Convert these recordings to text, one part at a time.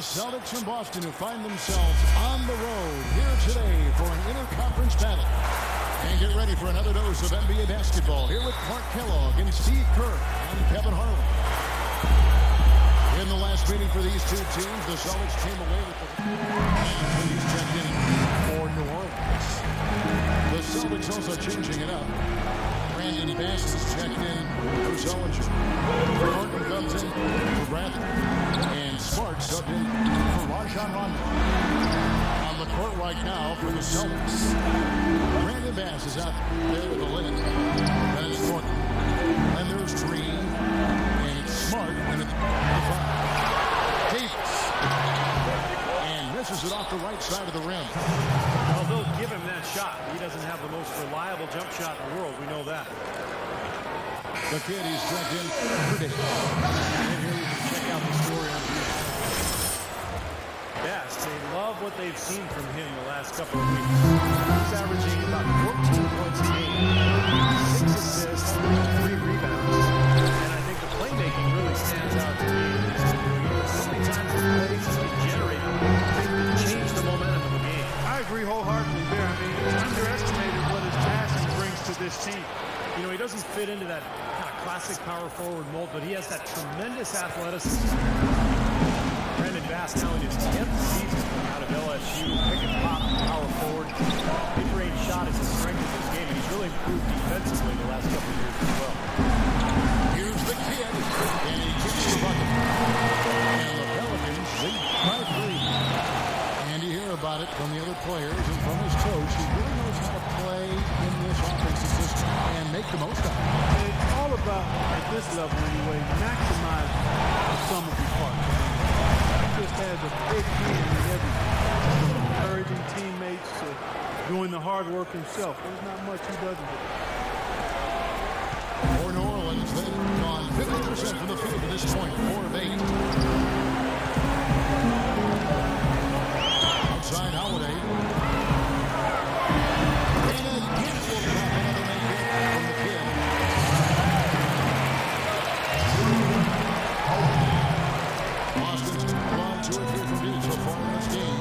Celtics from Boston, who find themselves on the road here today for an interconference battle. And get ready for another dose of NBA basketball here with Clark Kellogg and Steve Kerr and Kevin Harlan. In the last meeting for these two teams, the Celtics came away with the... And he's checked in for New Orleans. The Celtics also changing it up. Brandon Bass is checked in for Sullinger. Gordon comes in for Bradley. And Smart subbed in for Rajon Rondo. On the court right now for the Celtics. Brandon Bass is out there with the limit. Then it's Gordon. And there's Green. And it's Smart. And it's the five. Davis. And misses it off the right side of the rim. Well, they'll give him that shot. He doesn't have the most reliable jump shot in the world. We know that. The kid, he's checked in for Davis. And here you can check out the story on the Bass. They love what they've seen from him the last couple of weeks. He's averaging about 14 points a game, 6 assists, 3 rebounds. And I think the playmaking really stands out to me. So many times the plays he generated, they change the momentum of the game. I agree wholeheartedly there. I mean, it's underestimated what his passing brings to this team. You know, he doesn't fit into that kind of classic power forward mold, but he has that tremendous athleticism. Brandon Bass now in his 10th season out of LSU, pick and pop, power forward. Mid-range shot is the strength of his game, and he's really improved defensively the last couple of years as well. Here's the kid, and he kicks the bucket. And the Pelicans lead by 3. And you hear about it from the other players and from his coach. He really knows how to play in this offensive system and make the most of it. It's all about, at this level anyway, maximize the sum of your parts. He just has a big hand in everything. From encouraging teammates to doing the hard work himself. There's not much he doesn't do. For New Orleans, they've gone 50% from the field at this point, 4 of 8. Outside Holiday. And again, will drop another make hit from the kid. Boston's gone 2 or 3 from deep so far in this game.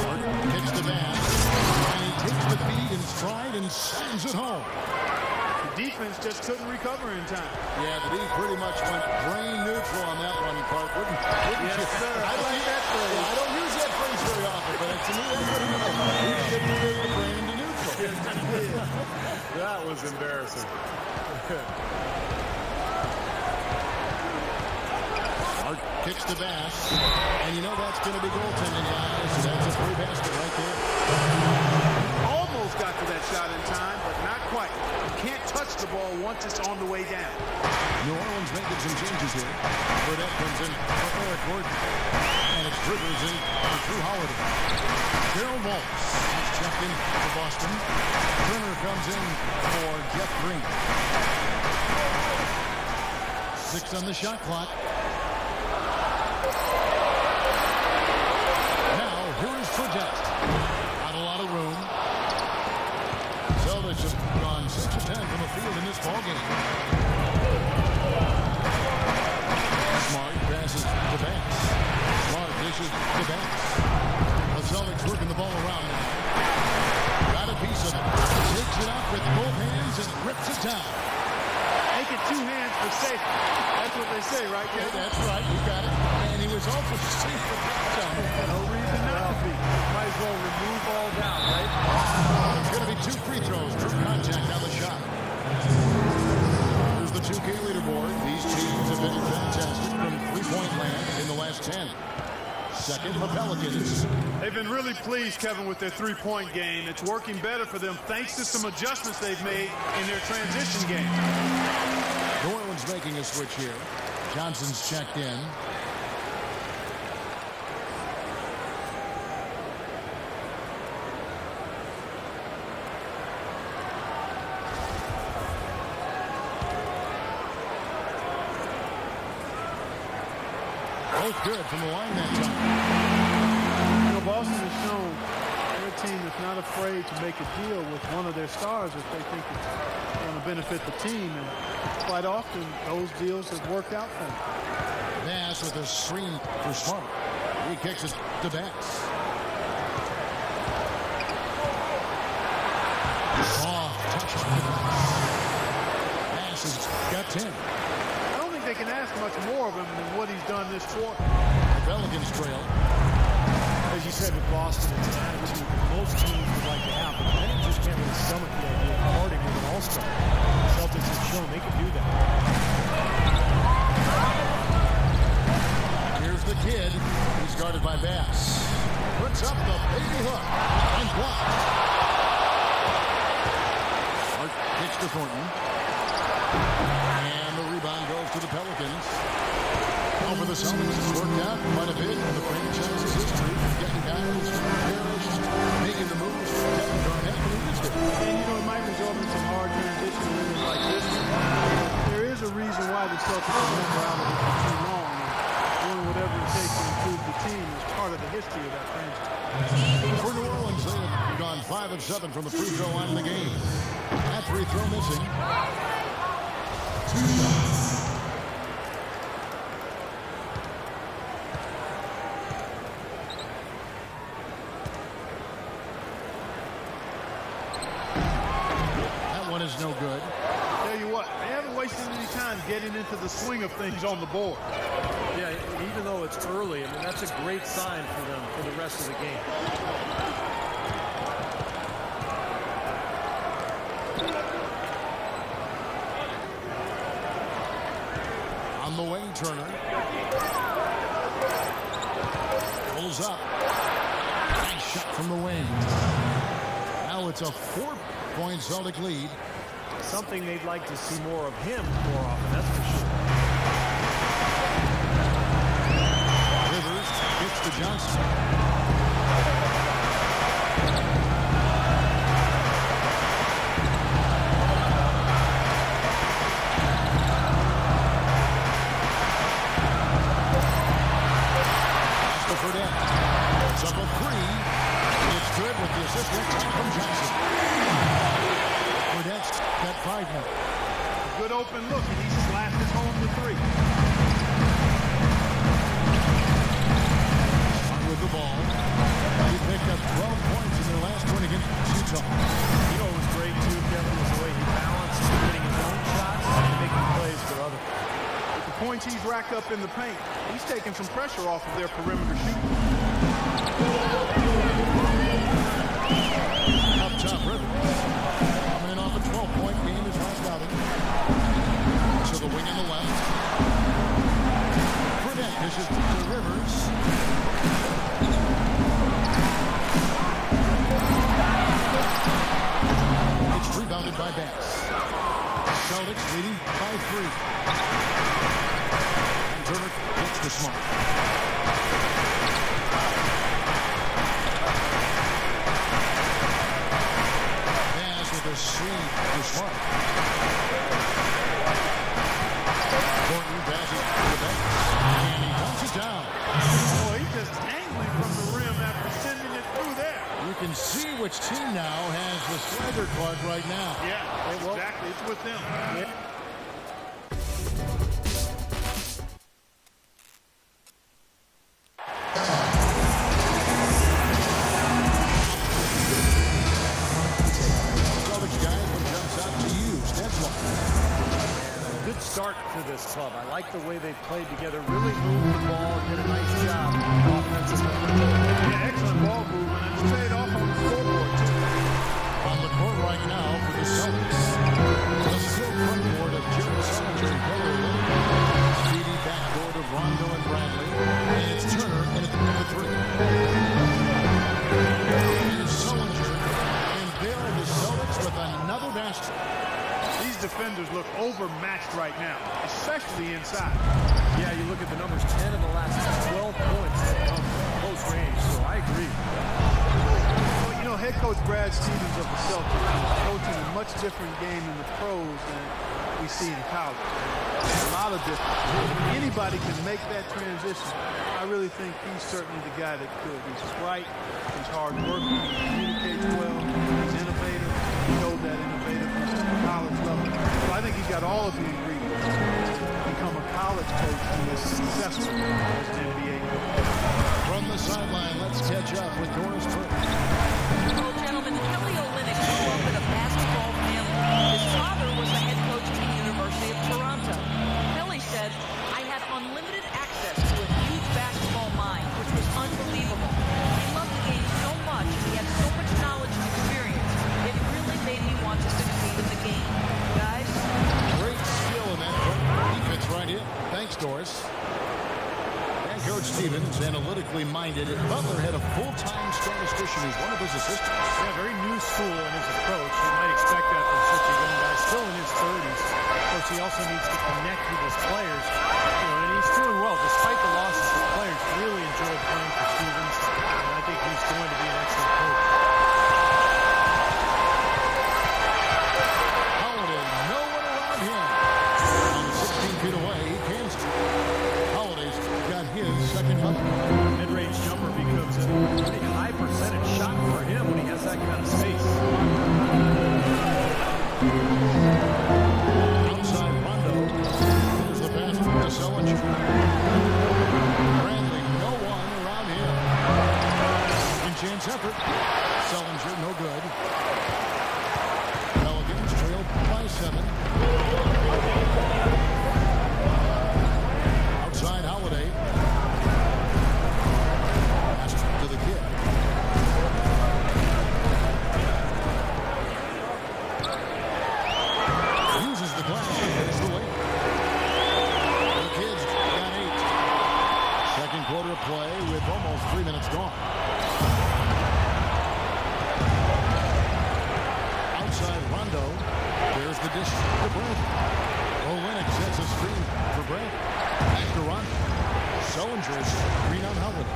Martin kicks the Bass, and he takes the feed in stride and sends it home. Defense just couldn't recover in time. Yeah, the D pretty much went brain neutral on that one, Clark. Wouldn't Yes, you? sir. I like that phrase. Yeah, I don't use that phrase very often, but to me, that's what it is. He shifted the brain to neutral. That was embarrassing. Hart kicks the Bass, and you know that's going to be goaltending, guys. That's a free basket right there. Almost got to that shot in time, but not quite. You can't touch the ball once it's on the way down. New Orleans making some changes here. Burdett comes in for Eric Gordon. And it's Rivers in for Drew Holiday. Gerald Waltz is checked in for Boston. Turner comes in for Jeff Green. 6 on the shot clock. Now, here is Fredette. Not a lot of room. Celtics have gone 6 of 10 from the field in this ballgame. Smart passes to Bass. Smart dishes to Bass. The Celtics working the ball around now. Got a piece of it. Takes it up with both hands and rips it down. Make it 2 hands for safety. That's what they say, right? Yeah, that's right. You got it. And he was also safe for touchdown. No reason not to be. Might as well remove all doubt, right? It's going to be 2 free throws. True contact on the shot. Here's the 2K leaderboard. These teams have been fantastic from three-point land in the last 10. Second, the Pelicans. They've been really pleased, Kevin, with their three-point game. It's working better for them thanks to some adjustments they've made in their transition game. New Orleans making a switch here. Johnson's checked in. Both good from the line that time. You know, Boston has shown they're a team that's not afraid to make a deal with one of their stars if they think it's going to benefit the team. And quite often, those deals have worked out for them. Bass with a screen for Smart. He kicks it to Bass. Soft touch. Bass has got 10. I don't think they can ask much more of him than what he's done this quarter. The Pelicans trail. As you said with Boston, it's an attitude that most teams would like to have, but many just can't really stomach the idea of parting with an all-star. The Celtics have shown they can do that. Here's the kid. He's guarded by Bass. Puts up the baby hook and blocked. Hart kicks to Thornton. And the rebound goes to the Pelicans. Over the Celtics, it's worked out quite a bit in the franchise's history. Getting guys perished, making the moves for Kevin Garnett when he was there. And, you know, it might result in some hard transition winners like this one. There is a reason why the Celtics have never out of it for too long. And doing whatever it takes to improve the team is part of the history of that franchise. For New Orleans, they have gone 5 of 7 from the free throw line in the game. That free throw missing. Is no good. Tell you what, they haven't wasted any time getting into the swing of things on the board. Yeah, even though it's early, I mean, that's a great sign for them for the rest of the game. On the wing, Turner. Pulls up. Nice shot from the wing. Now it's a 4-point Celtic lead. Something they'd like to see more of him more often, that's for sure. Rivers gets to Johnson. Pass to Fredette. It's up a 3. It's good with the assist from Johnson. Fredette's got 5 now. A good open look, and he slapped it home the 3. With the ball. He picked up 12 points in their last win against Utah. You know, it was great, too, Kevin, was the way he balanced getting his own shots and making plays for others. With the points he's racked up in the paint, he's taking some pressure off of their perimeter shooting. Up top, Rivers. Coming in off a 12-point game his last outing. To the wing on the left. Fredette dishes to Rivers. It's rebounded by Bass. Celtics leading by 3. And Turner gets the Smart. The swing for Smart. Thornton passes to the bench. And he dumps it down. Boy, he's just angling from the rim after sending it through there. You can see which team now has the swagger card right now. Yeah, exactly. It's with them. Yeah. Start to this club. I like the way they've played together, really moved the ball, did a nice job offensively. Yeah, excellent ball movement, and it's paid off on the scoreboard, too. On the court right now for the Celtics. The still front court of Jerry Sullinger and Hillary. Speedy backcourt of Rondo and Bradley. And it's Turner in at the 3. And Sullinger can build the Celtics with another basket. These defenders look overmatched right now, especially inside. Yeah, you look at the numbers, 10 of the last 12 points have come from close range, so I agree. Well, you know, head coach Brad Stevens of the Celtics is coaching a much different game in the pros than we see in college. A lot of difference. If anybody can make that transition, I really think he's certainly the guy that could. He's bright, he's hard-working, he communicates well, he's innovative. He knows that innovativeness at the college level. So I think he's got all of the ingredients to become a college coach who is successful sideline. Let's catch up with Doris first. Oh, gentlemen, Kelly Olynyk grew up in a basketball family. His father was a head coach at the University of Toronto. Kelly said, I had unlimited access to a huge basketball mind, which was unbelievable. He loved the game so much, and he had so much knowledge and experience. It really made me want to succeed in the game. Guys? Great skill in that front. He fits right in. Thanks, Doris. And Coach Stevens, analytically minded. Butler had a full-time statistician who's one of his assistants. Yeah, very new school in his approach. You might expect that from such a young guy, still in his 30s. Of course, he also needs to connect with his players. And he's doing well. Despite the losses, the players really enjoyed playing for Stevens. And I think he's going to be an excellent coach. Holiday, no one around him. On 16 feet away, he can't. Holiday's got his second bucket. Mid-range jumper becomes a pretty high percentage shot for him when he has that kind of space. Outside Rondo. Here's the pass to Sullinger. Bradley, no one around him. Second chance effort. Sullinger, no good. Pelicans trail by 7. Outside Holiday. Pass to the kid. Uses the glass and hits the weight. The kids got 8. Second quarter of play with almost 3 minutes gone. Outside Rondo. There's the dish to Brad. Olynyk sets a screen for Brad. Back to Rondo. Sullinger's screen on Howard.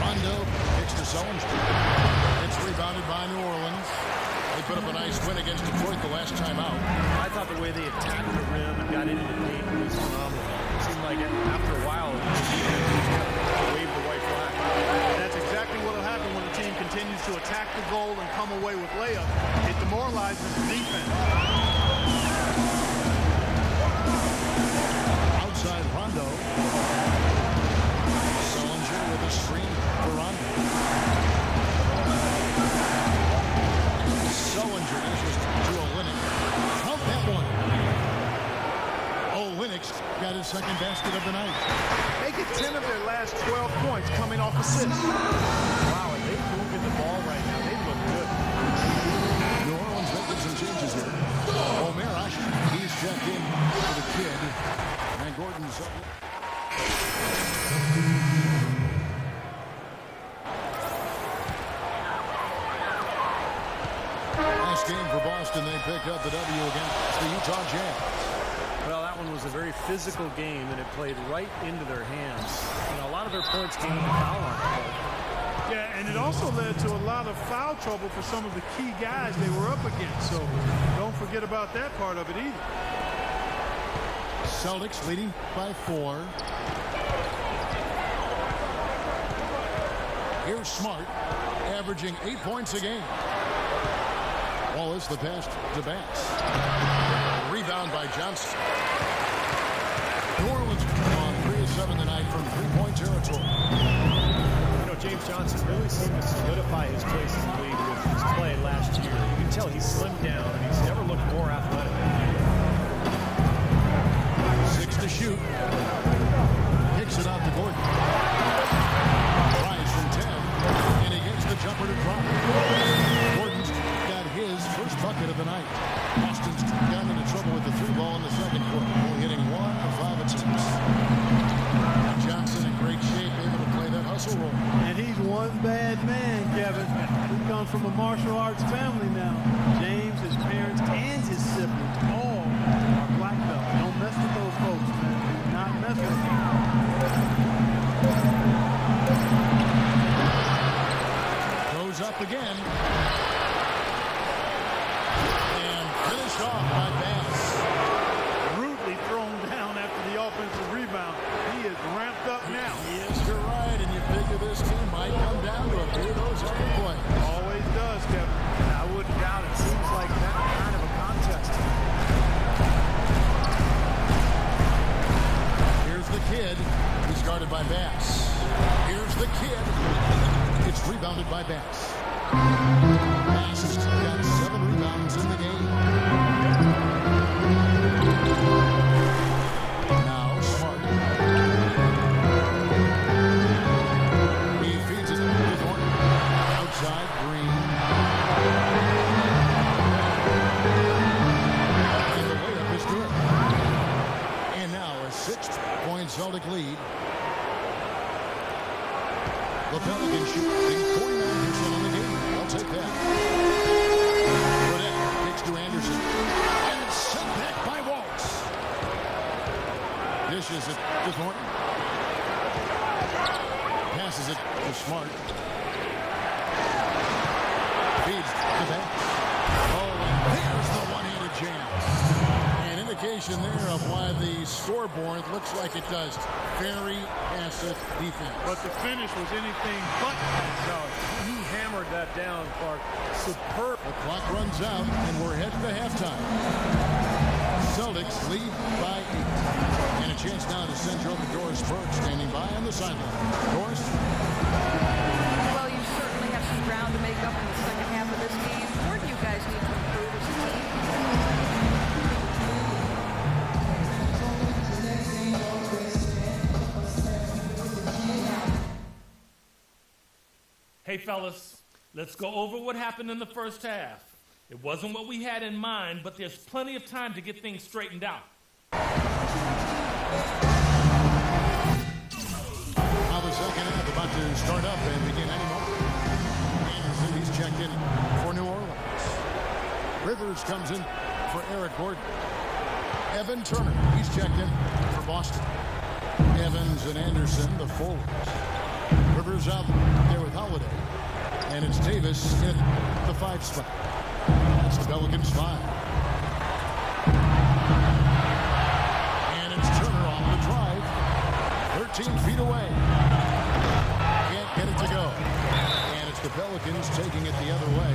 Rondo kicks to Sullinger. It's rebounded by New Orleans. They put up a nice win against Detroit the last time out. I thought the way they attacked the rim and got into the paint was phenomenal. It seemed like after a while, the defense just kind of waved the white flag. And that's exactly what will happen when the team continues to attack the goal and come away with layup. It demoralizes the defense. Outside Rondo. Sullinger with a screen for Rondo. Sullinger dishes to Olynyk. Count that one. Olynyk's got his second basket of the night. Make it 10 of their last 12 points coming off assists. Wow, and they're moving the ball right now. They look good. New Orleans making some changes here. O'Marash, he's checked in for the kid. And Gordon's up. Last game for Boston, they picked up the W against the Utah Jazz. Well, that one was a very physical game, and it played right into their hands. You know, a lot of their points came in the foul line. Yeah, and it also led to a lot of foul trouble for some of the key guys they were up against. So don't forget about that part of it either. Celtics leading by 4. Here's Smart, averaging 8 points a game. Wallace the pass to Bass. Rebound by Johnson. New Orleans on 3 of 7 tonight from 3-point territory. You know, James Johnson really seemed to solidify his place in the league with his play last year. You can tell he's slimmed down, and he's never looked more athletic. 6 to shoot. Kicks it out to Gordon. Tries from 10, and he gets the jumper to drop. Gordon's got his first bucket of the night. Boston's gotten into trouble with the 3 ball in the second quarter. Only hitting 1 of 5 attempts. Johnson in great shape, able to play that hustle role. And he's one bad man, Kevin. He comes from a martial arts family now. James, his parents, and his siblings all are black belts. Don't mess with those folks, man. Do not mess with them. Goes up again. And finished off by Bass. Rudely thrown down after the offensive rebound. He is ramped up now. Yes, you're right, and you figure this team might come down to a few of those other plays. Always does, Kevin. I wouldn't doubt it. Seems like that kind of a contest. Here's the kid. He's guarded by Bass. Here's the kid. He's got 7 rebounds in the game. Now Smart. He feeds it to the corner. Outside Green. And the layup is good. And now a 6-point Celtic lead. The Pelicans shooting 49% in the game. I'll take that. Burdett kicks to Anderson. And it's sent back by Waltz. Dishes it to Thornton. Passes it to Smart. Feeds to back. Oh, and there's the one-handed jam. An indication there of why the scoreboard looks like it does. Very passive defense. But the finish was anything but. No, he hammered that down, Clark. Superb. The clock runs out, and we're headed to halftime. Celtics lead by 8. And a chance now to send over Doris Burke standing by on the sideline. Doris? Well, you certainly have some ground to make up in the second half of this game. Where do you guys need to improve as a team? Hey, fellas, let's go over what happened in the first half. It wasn't what we had in mind, but there's plenty of time to get things straightened out. Now the second half about to start up and begin any moment. Anderson, he's checked in for New Orleans. Rivers comes in for Eric Gordon. Evan Turner, he's checked in for Boston. Evans and Anderson, the forwards. Rivers out there with Holiday. And it's Davis in the 5 spot. It's the Pelicans 5. And it's Turner off the drive. 13 feet away. Can't get it to go. And it's the Pelicans taking it the other way.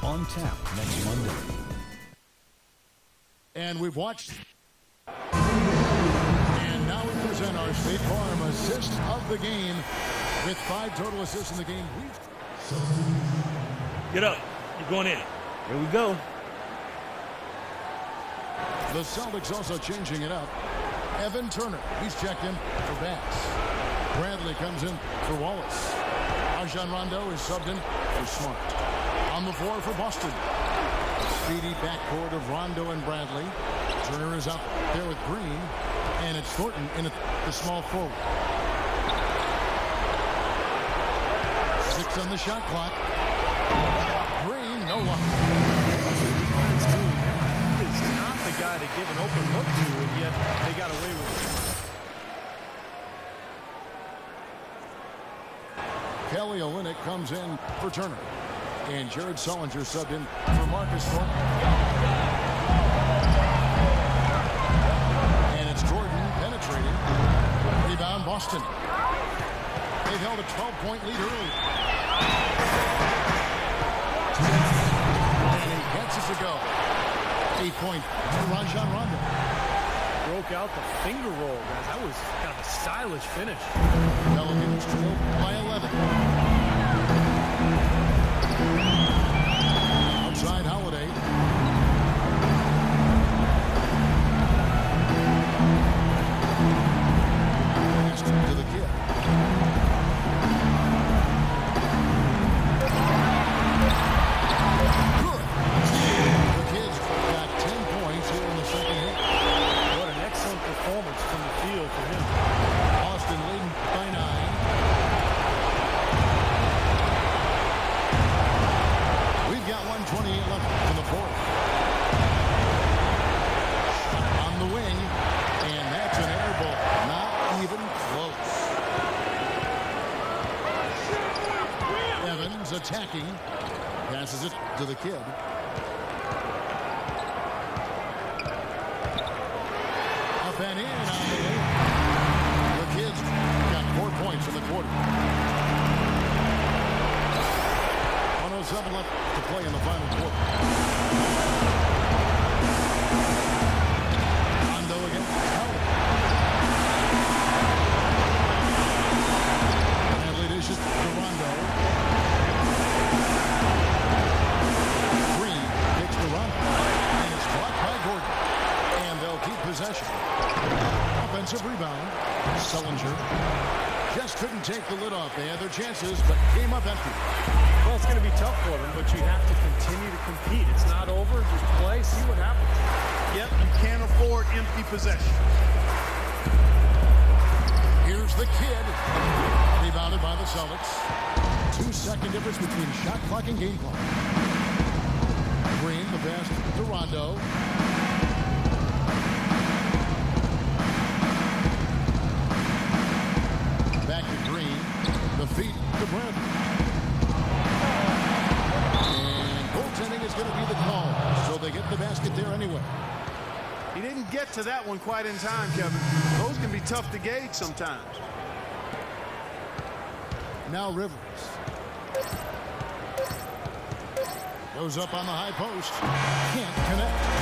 On tap next Monday. And we've watched. And now we present our State Farm assist of the game with 5 total assists in the game. Get up. You're going in. Here we go. The Celtics also changing it up. Evan Turner, he's checked in for Bass. Bradley comes in for Wallace. Rajon Rondo is subbed in for Smart. On the floor for Boston. Speedy backcourt of Rondo and Bradley. Turner is out there with Green. And it's Thornton in at the small forward. 6 on the shot clock. Green, no luck. He is not the guy to give an open look to, and yet they got away with it. Kelly Olynyk comes in for Turner. And Jared Sullinger subbed in for Marcus Thornton. And it's Gordon penetrating. Rebound Boston. They've held a 12-point lead early. And he gets us to go. 8-point to Rajon Rondo. Broke out the finger roll, guys. That was kind of a stylish finish. Pelicans trail by 11. Outside Holiday. Pass to the kid. Good. The kids got 10 points here in the second half. What an excellent performance from the field for him. Boston leading by 9. We've got 1:28 left in the fourth. On the wing, and that's an air ball. Not even close. Evans attacking. Passes it to the kid. Up and in on the way. The kids got 4 points in the quarter. 1:07 left to play in the final quarter. Rondo against Howard. Bradley dishes to Rondo. Bellinger just couldn't take the lid off. They had their chances, but came up empty. Well, it's going to be tough for them, but you have to continue to compete. It's not over. Just play, see what happens. Yep, you can't afford empty possession. Here's the kid. Rebounded by the Celtics. 2-second difference between shot clock and game clock. Green, the pass to Rondo. Back to Green. The feet to Bradley. And goaltending is going to be the call. So they get the basket there anyway. He didn't get to that one quite in time, Kevin. Those can be tough to gauge sometimes. Now Rivers. Goes up on the high post. Can't connect.